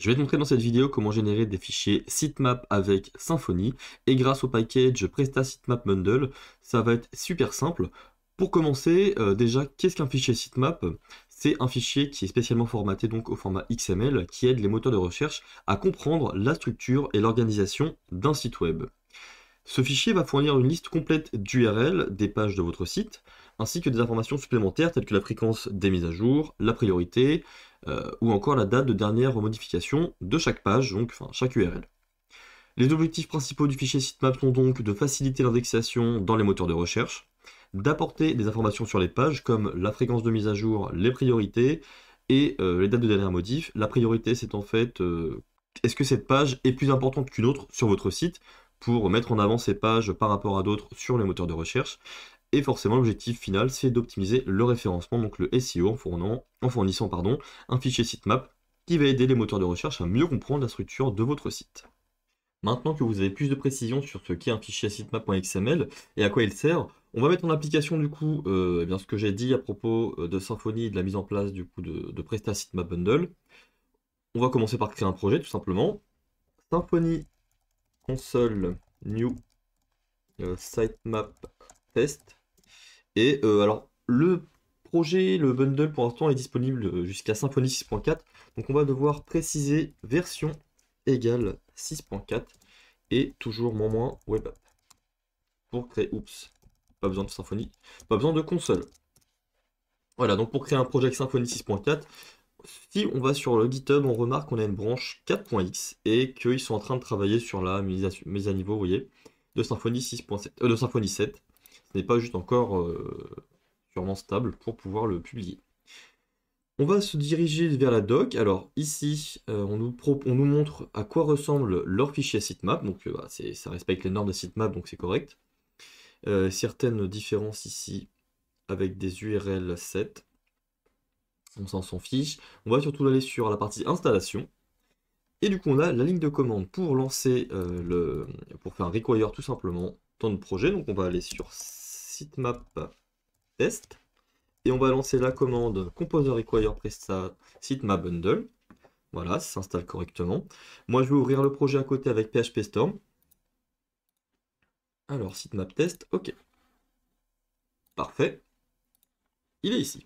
Je vais te montrer dans cette vidéo comment générer des fichiers sitemap avec Symfony et grâce au package Presta Sitemap Bundle, ça va être super simple. Pour commencer, déjà, qu'est-ce qu'un fichier sitemap? C'est un fichier qui est spécialement formaté donc au format XML qui aide les moteurs de recherche à comprendre la structure et l'organisation d'un site web. Ce fichier va fournir une liste complète d'URL des pages de votre site, ainsi que des informations supplémentaires telles que la fréquence des mises à jour, la priorité, ou encore la date de dernière modification de chaque page, donc enfin chaque URL. Les objectifs principaux du fichier sitemap sont donc de faciliter l'indexation dans les moteurs de recherche, d'apporter des informations sur les pages comme la fréquence de mise à jour, les priorités et les dates de dernière modif. La priorité, c'est en fait est-ce que cette page est plus importante qu'une autre sur votre site pour mettre en avant ces pages par rapport à d'autres sur les moteurs de recherche. Et forcément, l'objectif final, c'est d'optimiser le référencement, donc le SEO, en fournissant un fichier sitemap qui va aider les moteurs de recherche à mieux comprendre la structure de votre site. Maintenant que vous avez plus de précision sur ce qu'est un fichier sitemap.xml et à quoi il sert, on va mettre en application du coup eh bien, ce que j'ai dit à propos de Symfony et de la mise en place du coup de Presta Sitemap Bundle. On va commencer par créer un projet tout simplement. Symfony console new sitemap test. Et alors le projet, le bundle pour l'instant est disponible jusqu'à Symfony 6.4. Donc on va devoir préciser version égale 6.4 et toujours moins web app. Pour créer, oups, pas besoin de Symfony, pas besoin de console. Voilà, donc pour créer un projet avec Symfony 6.4, si on va sur le GitHub, on remarque qu'on a une branche 4.x et qu'ils sont en train de travailler sur la mise à niveau, vous voyez, de Symfony 6.7, de Symfony 7. Ce n'est pas juste encore sûrement stable pour pouvoir le publier. On va se diriger vers la doc. Alors ici, on nous montre à quoi ressemble leur fichier sitemap. Donc ça respecte les normes de sitemap, donc c'est correct. Certaines différences ici avec des URL 7. On s'en fiche. On va surtout aller sur la partie installation. Et du coup, on a la ligne de commande pour lancer pour faire un require tout simplement dans notre projet. Donc on va aller sur sitemap test. Et on va lancer la commande composer require presta sitemap bundle. Voilà, ça s'installe correctement. Moi, je vais ouvrir le projet à côté avec PHP Storm. Alors, sitemap test, ok. Parfait. Il est ici.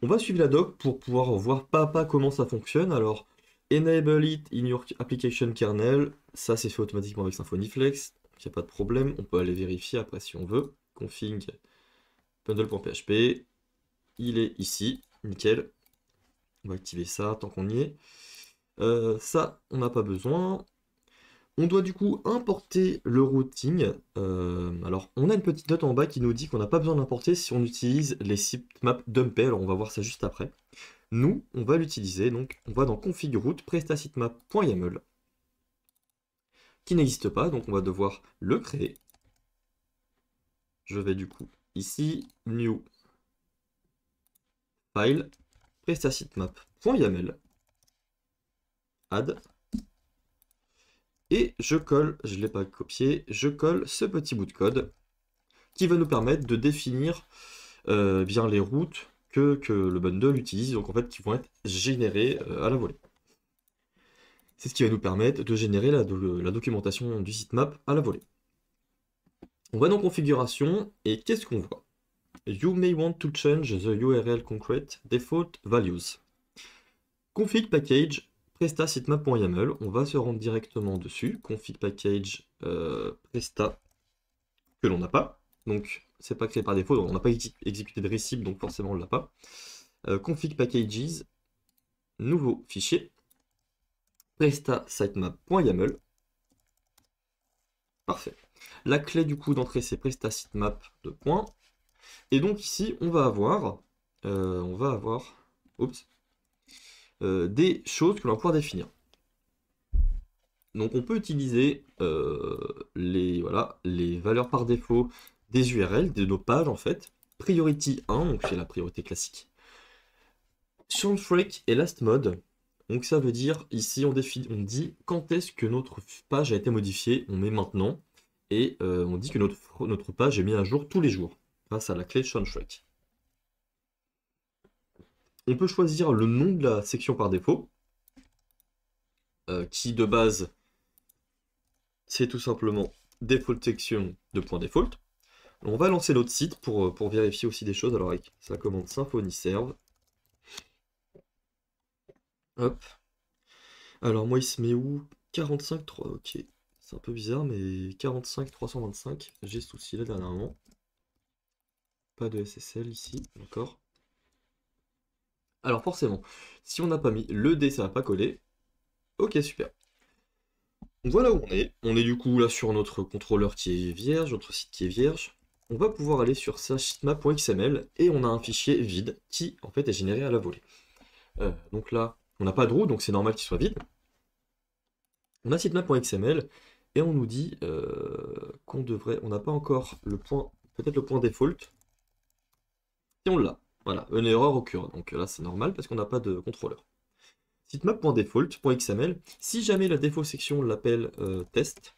On va suivre la doc pour pouvoir voir pas à pas comment ça fonctionne. Alors, enable it in your application kernel. Ça, c'est fait automatiquement avec Symfony Flex. Il n'y a pas de problème. On peut aller vérifier après si on veut. Config bundle.php. Il est ici. Nickel. On va activer ça tant qu'on y est. Ça, on n'a pas besoin. On doit du coup importer le routing. Alors, on a une petite note en bas qui nous dit qu'on n'a pas besoin d'importer si on utilise les sitemap dumper. Alors, on va voir ça juste après. Nous, on va l'utiliser. Donc, on va dans config root prestasitemap.yaml qui n'existe pas. Donc, on va devoir le créer. Je vais du coup ici, new file prestasitemap.yaml add. Et je colle, je ne l'ai pas copié, je colle ce petit bout de code qui va nous permettre de définir bien les routes que le bundle utilise, donc en fait qui vont être générées à la volée. C'est ce qui va nous permettre de générer la documentation du sitemap à la volée. On va dans configuration et qu'est-ce qu'on voit? You may want to change the URL concrete default values. Config package presta sitemap.yaml, on va se rendre directement dessus, config package presta que l'on n'a pas, donc c'est pas créé par défaut, on n'a pas exécuté de récip, donc forcément on l'a pas. Config packages, nouveau fichier, presta sitemap.yaml, parfait. La clé du coup d'entrée c'est presta sitemap de point, et donc ici on va avoir des choses que l'on va pouvoir définir. Donc on peut utiliser les valeurs par défaut des URL, de nos pages en fait. Priority 1, donc c'est la priorité classique. Soundtrack et last mode. Donc ça veut dire, ici on dit quand est-ce que notre page a été modifiée, on met maintenant. Et on dit que notre page est mise à jour tous les jours, grâce à la clé soundtrack. On peut choisir le nom de la section par défaut. qui de base, c'est tout simplement default section de point default. On va lancer notre site pour vérifier aussi des choses. Alors avec la commande Symfony serve. Hop. Alors moi il se met où? 45.3, ok. C'est un peu bizarre, mais 45.325, j'ai ce souci là dernièrement. Pas de SSL ici, d'accord. Alors forcément, si on n'a pas mis le D, ça va pas coller. Ok, super. Donc voilà où on est. On est du coup là sur notre contrôleur qui est vierge, notre site qui est vierge. On va pouvoir aller sur sitemap.xml et on a un fichier vide qui en fait est généré à la volée. Donc là, on n'a pas de roue, donc c'est normal qu'il soit vide. On a sitemap.xml et on nous dit qu'on devrait, on n'a pas encore le point, peut-être le point default. Et on l'a. Voilà, une erreur occure. Donc là c'est normal parce qu'on n'a pas de contrôleur. Sitemap.default.xml, si jamais la default section l'appelle test,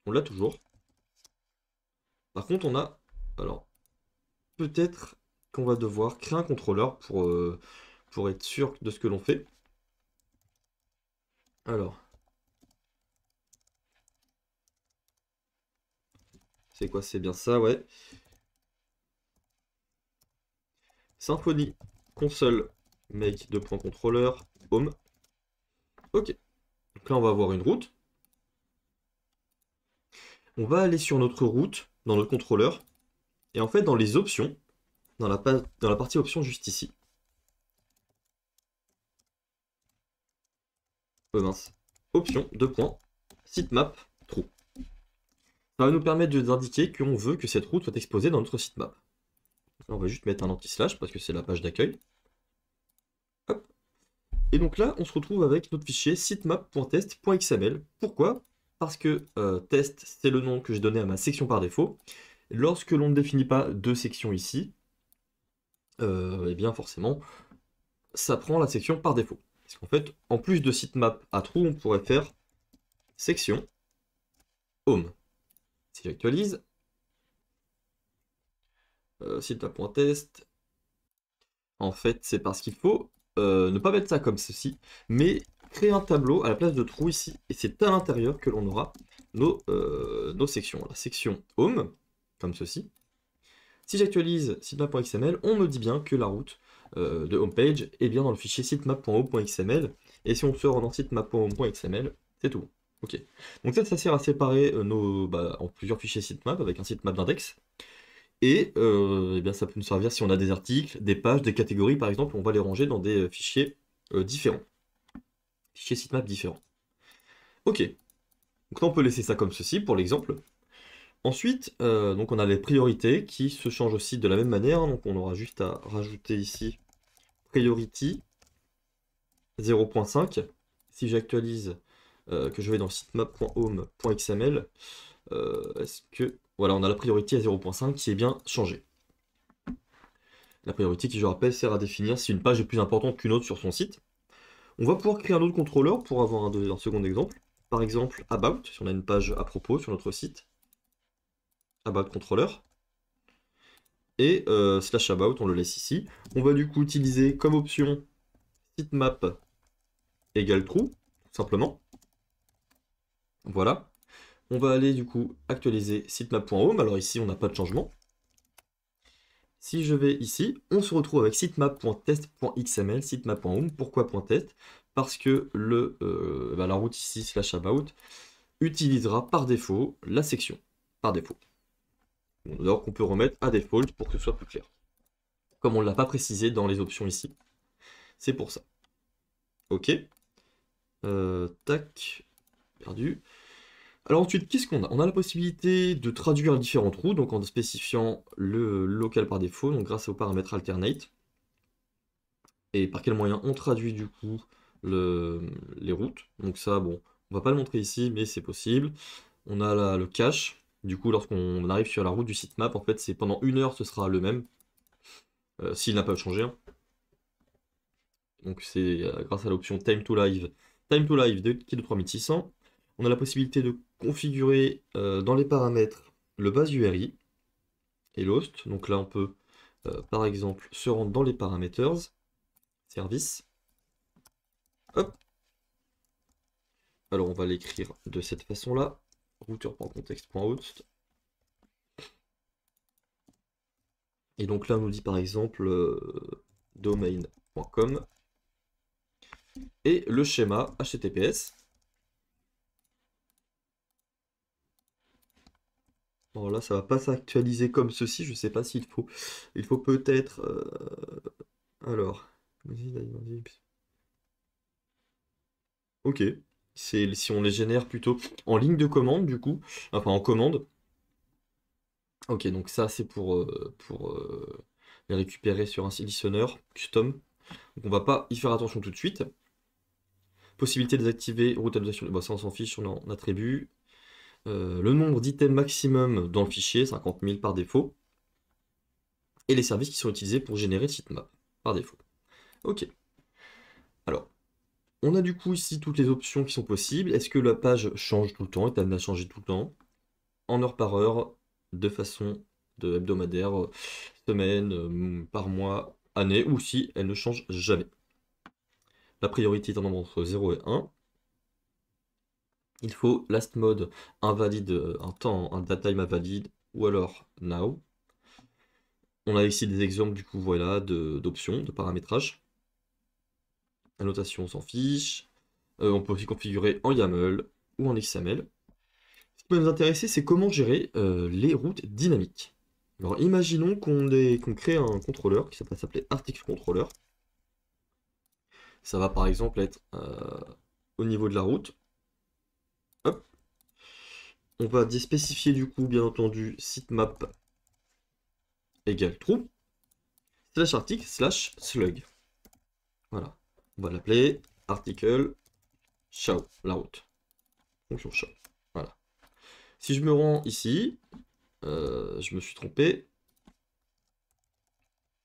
on l'a toujours. Par contre on a, alors peut-être qu'on va devoir créer un contrôleur pour être sûr de ce que l'on fait. Alors, c'est quoi? C'est bien ça, ouais. Symfony, console, make de point contrôleur, home. Ok. Donc là, on va avoir une route. On va aller sur notre route, dans notre contrôleur. Et en fait, dans les options, dans la partie options juste ici. Oh mince. Options, deux points, sitemap, true. Ça va nous permettre d'indiquer qu'on veut que cette route soit exposée dans notre sitemap. Là, on va juste mettre un anti-slash parce que c'est la page d'accueil. Hop. Et donc là, on se retrouve avec notre fichier sitemap.test.xml. Pourquoi? Parce que test, c'est le nom que j'ai donné à ma section par défaut. Lorsque l'on ne définit pas deux sections ici, eh bien forcément, ça prend la section par défaut. Parce qu'en fait, en plus de sitemap à true, on pourrait faire section home. Si j'actualise, sitemap.test, en fait, c'est parce qu'il faut ne pas mettre ça comme ceci, mais créer un tableau à la place de trou ici, et c'est à l'intérieur que l'on aura nos sections. La section home, comme ceci. Si j'actualise sitemap.xml, on me dit bien que la route de homepage est bien dans le fichier sitemap.home.xml, et si on sort dans sitemap.home.xml, c'est tout. Ok. Donc ça sert à séparer en plusieurs fichiers sitemap avec un sitemap d'index. Et eh bien, ça peut nous servir si on a des articles, des pages, des catégories par exemple, on va les ranger dans des fichiers différents. Fichiers sitemap différents. Ok. Donc là on peut laisser ça comme ceci pour l'exemple. Ensuite, donc on a les priorités qui se changent aussi de la même manière. Donc on aura juste à rajouter ici priority 0.5. Si j'actualise que je vais dans sitemap.home.xml, est-ce que... Voilà, on a la priorité à 0.5 qui est bien changée. La priorité qui, je rappelle, sert à définir si une page est plus importante qu'une autre sur son site. On va pouvoir créer un autre contrôleur pour avoir un second exemple. Par exemple, about, si on a une page à propos sur notre site. About contrôleur. Et slash about, on le laisse ici. On va du coup utiliser comme option sitemap égale true, tout simplement. Voilà. On va aller du coup actualiser sitemap.home. Alors ici, on n'a pas de changement. Si je vais ici, on se retrouve avec sitemap.test.xml, sitemap.home. Pourquoi .test? Parce que la route ici, slash about, utilisera par défaut la section. Par défaut. Alors qu'on peut remettre à default pour que ce soit plus clair. Comme on ne l'a pas précisé dans les options ici. C'est pour ça. Ok. Tac. Perdu. Alors ensuite, qu'est-ce qu'on a? On a la possibilité de traduire les différents trous, donc en spécifiant le local par défaut, donc grâce au paramètre alternate. Et par quel moyen on traduit du coup les routes. Donc ça, bon, on va pas le montrer ici, mais c'est possible. On a là le cache. Du coup, lorsqu'on arrive sur la route du sitemap, en fait, c'est pendant 1 heure, ce sera le même. S'il n'a pas changé. Hein. Donc c'est grâce à l'option Time to Live. Time to Live qui est de 3600. On a la possibilité de configurer dans les paramètres le base URI et l'host. Donc là, on peut, par exemple, se rendre dans les parameters, service. Hop. Alors on va l'écrire de cette façon-là. Routeur.context.host. Et donc là on nous dit par exemple domain.com et le schéma HTTPS. Bon là ça va pas s'actualiser comme ceci, je sais pas s'il faut. Il faut peut-être alors. Ok. C'est si on les génère plutôt en ligne de commande du coup, enfin en commande. Ok, donc ça c'est pour les récupérer sur un sélectionneur custom. Donc on va pas y faire attention tout de suite. Possibilité de désactiver routalisation. Bon, ça on s'en fiche, on en attribue. Le nombre d'items maximum dans le fichier, 50 000 par défaut. Et les services qui sont utilisés pour générer le sitemap par défaut. Ok. Alors, on a du coup ici toutes les options qui sont possibles. Est-ce que la page change tout le temps, est amenée à changer tout le temps, en heure par heure, de façon hebdomadaire, semaine, par mois, année, ou si elle ne change jamais. La priorité est un nombre entre 0 et 1. Il faut last mode invalide, un datetime invalide, ou alors now. On a ici des exemples du coup voilà d'options, de paramétrage. La notation on s'en fiche. On peut aussi configurer en YAML ou en XML. Ce qui peut nous intéresser, c'est comment gérer les routes dynamiques. Alors imaginons qu'on crée un contrôleur qui va s'appeler article controller. Ça va par exemple être au niveau de la route. Hop. On va spécifier du coup bien entendu sitemap égale true slash article slash slug. Voilà. On va l'appeler article show, la route. Fonction show. Voilà. Si je me rends ici, je me suis trompé.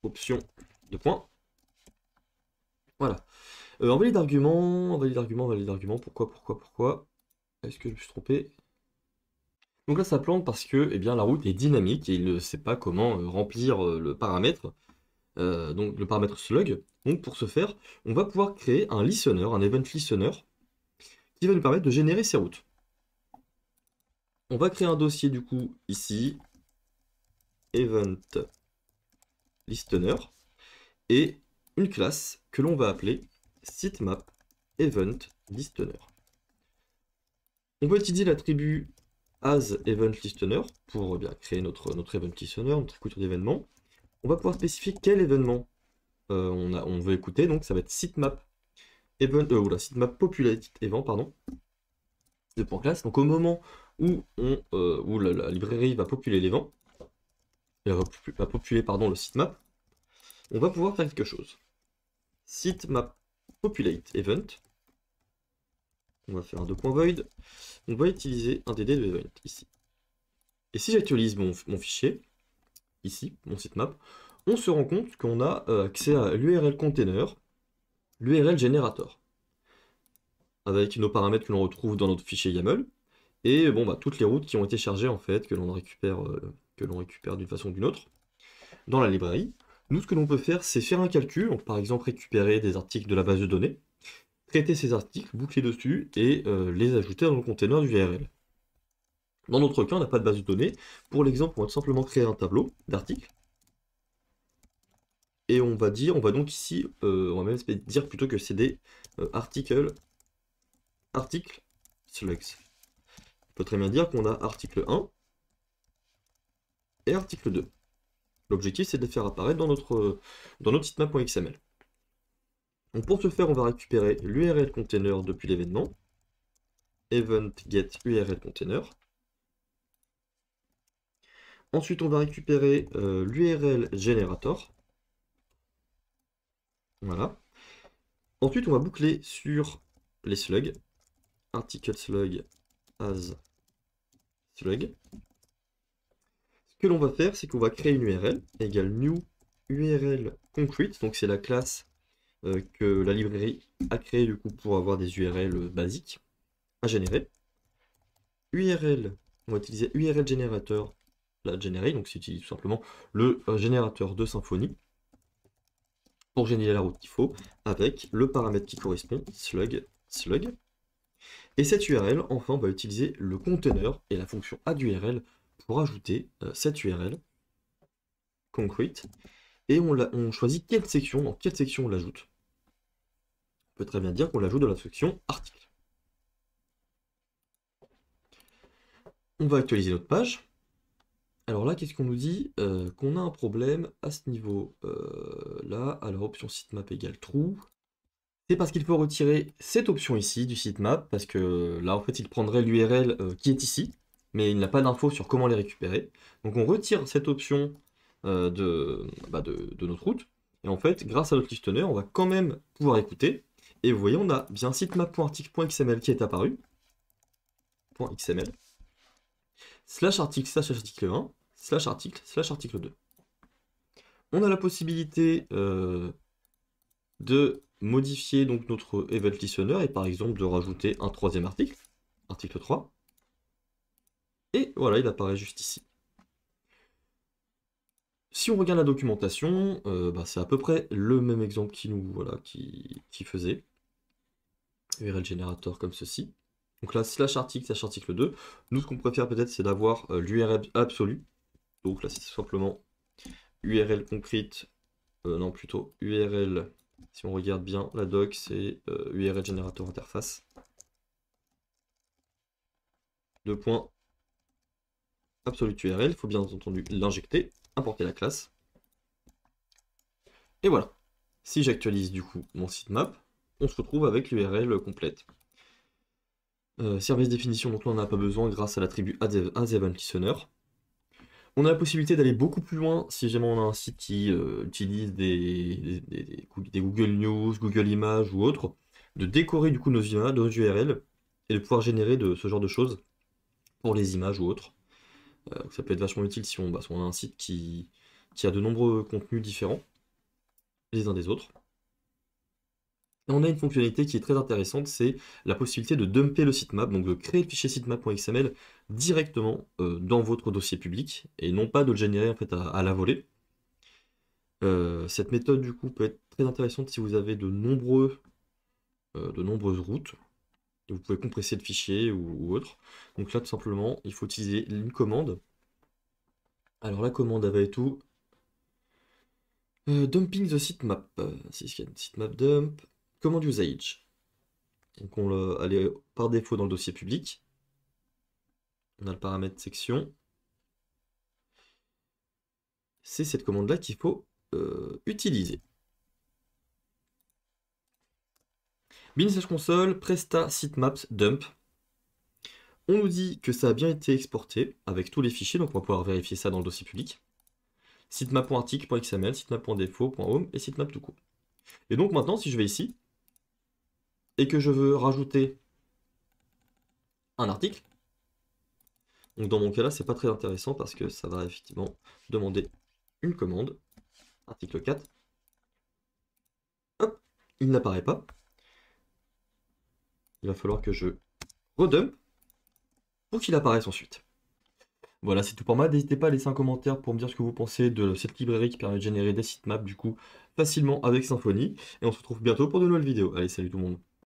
Option de point. Voilà. En valide d'argument, valide d'argument. Pourquoi? Est-ce que je me suis trompé? Donc là, ça plante parce que eh bien, la route est dynamique et il ne sait pas comment remplir le paramètre. Donc le paramètre slug. Donc pour ce faire, on va pouvoir créer un listener, un event listener, qui va nous permettre de générer ces routes. On va créer un dossier du coup ici, event listener, et une classe que l'on va appeler sitemap event listener. On va utiliser l'attribut as event listener pour bien créer notre event listener, notre écouteur d'événements. On va pouvoir spécifier quel événement on veut écouter, donc ça va être sitemap event, sitemap populated event, pardon, de point classe. Donc au moment où la librairie va populer l'évent, va populer pardon, le sitemap, on va pouvoir faire quelque chose. Sitemap populate event, on va faire un void, on va utiliser un dd de event ici. Et si j'actualise mon fichier, ici, mon sitemap, on se rend compte qu'on a accès à l'URL container, l'URL generator, avec nos paramètres que l'on retrouve dans notre fichier YAML, et bon, bah, toutes les routes qui ont été chargées en fait, que l'on récupère d'une façon ou d'une autre, dans la librairie. Nous, ce que l'on peut faire, c'est faire un calcul, donc par exemple récupérer des articles de la base de données, traiter ces articles, boucler dessus, et les ajouter dans le container du URL. Dans notre cas, on n'a pas de base de données. Pour l'exemple, on va tout simplement créer un tableau d'articles. Et on va donc ici, on va même dire plutôt que c'est des articles slugs. On peut très bien dire qu'on a article 1 et article 2. L'objectif, c'est de les faire apparaître dans notre sitemap.xml. Donc pour ce faire, on va récupérer l'URL container depuis l'événement, event get URL container. Ensuite, on va récupérer l'URL generator. Voilà. Ensuite, on va boucler sur les slugs. Article slug as slug. Ce que l'on va faire, c'est qu'on va créer une URL égale new URL concrete. Donc c'est la classe que la librairie a créée du coup pour avoir des URL basiques à générer. URL, on va utiliser URL generator, la générer, donc c'est tout simplement le générateur de Symfony pour générer la route qu'il faut avec le paramètre qui correspond, slug. Et cette URL, enfin, on va utiliser le container et la fonction add_URL pour ajouter cette URL concrete. Et on choisit quelle section, dans quelle section on l'ajoute. On peut très bien dire qu'on l'ajoute dans la section article. On va actualiser notre page. Alors là, qu'est-ce qu'on nous dit? Qu'on a un problème à ce niveau-là. Alors, option sitemap égale true. C'est parce qu'il faut retirer cette option ici du sitemap, parce que là, en fait, il prendrait l'URL qui est ici, mais il n'a pas d'infos sur comment les récupérer. Donc on retire cette option de notre route, et en fait, grâce à notre listener, on va quand même pouvoir écouter. Et vous voyez, on a bien sitemap.article.xml qui est apparu, .xml, /article 1, /article 2. On a la possibilité de modifier donc notre event listener et par exemple de rajouter un troisième article, article 3. Et voilà, il apparaît juste ici. Si on regarde la documentation, c'est à peu près le même exemple qui faisait. URL generator comme ceci. Donc là, /article 2. Nous, ce qu'on préfère peut-être, c'est d'avoir l'URL absolue. Donc là, c'est simplement URL concrete, non plutôt URL, si on regarde bien la doc, c'est URL generator interface. Deux points absolute URL, il faut bien entendu l'injecter, importer la classe. Et voilà. Si j'actualise du coup mon sitemap, on se retrouve avec l'URL complète. Service définition, donc là on n'a pas besoin grâce à l'attribut add_event_listener. On a la possibilité d'aller beaucoup plus loin si jamais on a un site qui utilise des Google News, Google Images ou autres, de décorer du coup nos images, nos URL, et de pouvoir générer de ce genre de choses pour les images ou autres. Ça peut être vachement utile si on a un site qui a de nombreux contenus différents les uns des autres. Et on a une fonctionnalité qui est très intéressante, c'est la possibilité de dumper le sitemap, donc de créer le fichier sitemap.xml directement dans votre dossier public, et non pas de le générer en fait à la volée. Cette méthode du coup peut être très intéressante si vous avez de nombreuses routes, et vous pouvez compresser le fichier ou autre. Donc là tout simplement, il faut utiliser une commande. Alors la commande avait tout. Dumping the sitemap, sitemap dump, command usage. Donc on elle est par défaut dans le dossier public. On a le paramètre section. C'est cette commande-là qu'il faut utiliser. bin/console presta sitemaps dump. On nous dit que ça a bien été exporté avec tous les fichiers, donc on va pouvoir vérifier ça dans le dossier public. sitemap.article.xml, sitemap.defo.home et sitemap tout court. Et donc maintenant, si je vais ici, et que je veux rajouter un article, donc dans mon cas là, c'est pas très intéressant parce que ça va effectivement demander une commande, article 4. Hop, il n'apparaît pas. Il va falloir que je redump pour qu'il apparaisse ensuite. Voilà, c'est tout pour moi. N'hésitez pas à laisser un commentaire pour me dire ce que vous pensez de cette librairie qui permet de générer des sitemaps du coup facilement avec Symfony. Et on se retrouve bientôt pour de nouvelles vidéos. Allez, salut tout le monde.